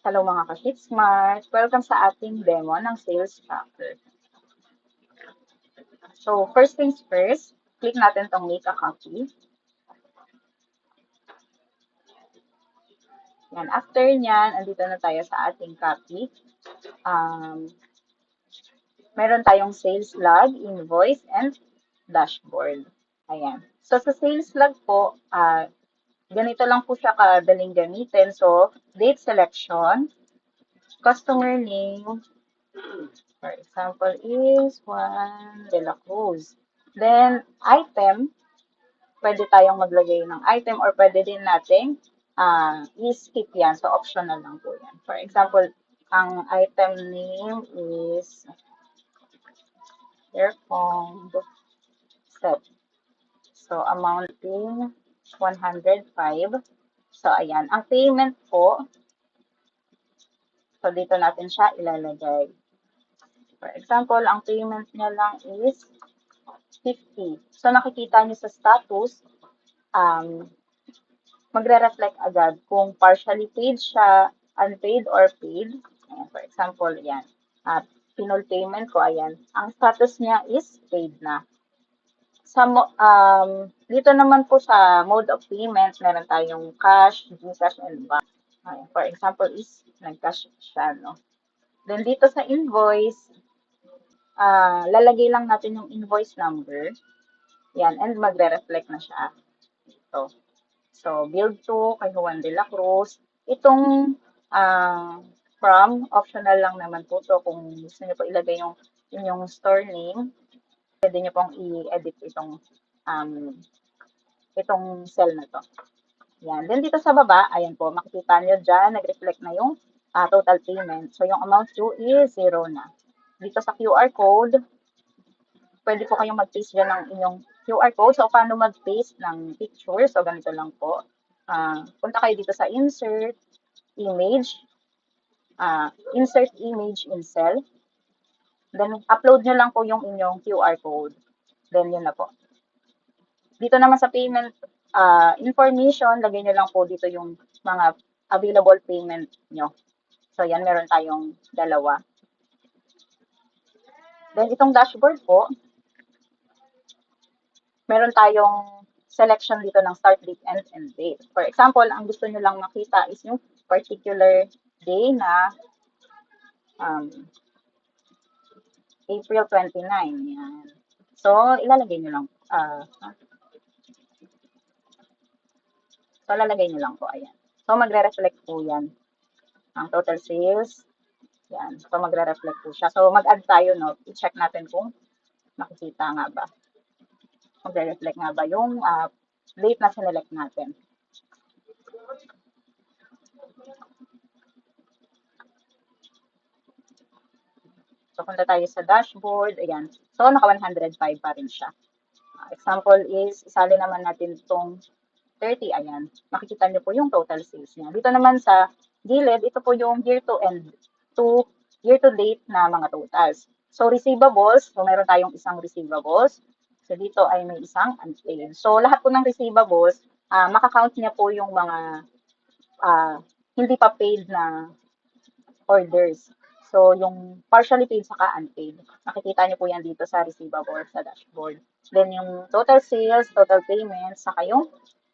Hello mga ka-Sheetsmart! Welcome sa ating demo ng Sales Tracker. So, first things first, click natin tong make a copy. Yan. After nyan, andito na tayo sa ating copy. Meron tayong sales log, invoice, and dashboard. Ayan. So, sa sales log po, ganito lang po siya kadaling gamitin. So, date selection, customer name, for example, is Juan de la Cruz. Then, item, pwede tayong maglagay ng item or pwede din nating i-skip yan. So, optional lang po yan. For example, ang item name is earphone set. So, amounting 105. So, ayan. Ang payment po, so dito natin siya ilalagay. For example, ang payment niya lang is 50. So, nakikita niyo sa status, magre-reflect agad kung partially paid siya, unpaid, or paid. Ayan, for example, yan. Pinol payment ko, ayan. Ang status niya is paid na. Dito naman po sa mode of payment, meron tayong cash, GCash, and bank. Ayan, for example, is nag-cash siya, no? Then, dito sa invoice, lalagay lang natin yung invoice number. Yan, and magre-reflect na siya. So, build to kay Juan de la Cruz. Itong from, optional lang naman po to. Kung gusto niyo po ilagay yung inyong store name, pwede niyo pong i-edit itong cell na to. Yan. Then dito sa baba, ayan po, makikita niyo dyan, nag-reflect na yung total payment. So, yung amount due is 0 na. Dito sa QR code, pwede po kayong mag-paste dyan ng inyong QR code. So, paano mag-paste ng picture? So, ganito lang po. Punta kayo dito sa insert, image, insert image in cell. Then, upload nyo lang po yung inyong QR code. Then, yun na po. Dito naman sa payment information, lagay nyo lang po dito yung mga available payment nyo. So, yan, meron tayong dalawa. Then, itong dashboard po, meron tayong selection dito ng start date and end date. For example, ang gusto nyo lang makita is yung particular day na April 29. Yan. So, ilalagay nyo lang. So, lalagay nyo lang po. Ayan. So, magre-reflect po yan. Ang total sales. Yan. So, magre-reflect po siya. So, mag-add tayo, no? I-check natin kung makikita nga ba. Magre-reflect nga ba yung date na sinelect natin. So, punta tayo sa dashboard. Ayan. So, naka 105 pa rin siya. Example is, isali naman natin itong 30. Ayan. Makikita niyo po yung total sales niya. Dito naman sa gilid, ito po yung year to end to year to date na mga totals. So, receivables. So, meron tayong isang receivables. So, dito ay may isang unpaid. So, lahat po ng receivables, makakount niya po yung mga hindi pa paid na orders. So, yung partially paid saka unpaid. Makikita niyo po yan dito sa receivable sa dashboard. Then, yung total sales, total payments, saka yung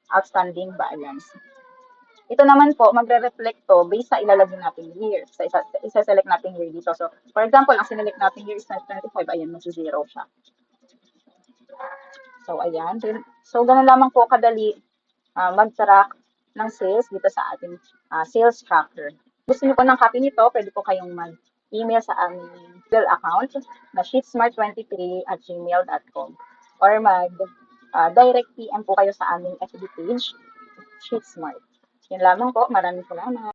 outstanding balance. Ito naman po, magre-reflect to based sa ilalagay nating year. Sa isa-select nating year dito. So, for example, ang sinelect nating year is 2025, ayan, mag-zero siya. So, ayan. So, ganun lamang po kadali mag-track ng sales dito sa ating sales tracker. Gusto niyo po ng copy nito, pwede po kayong mag-email sa aming Google account na sheetsmart23@gmail.com or mag-direct PM po kayo sa aming FB page, Sheetsmart. Yun lamang po. Maraming salamat.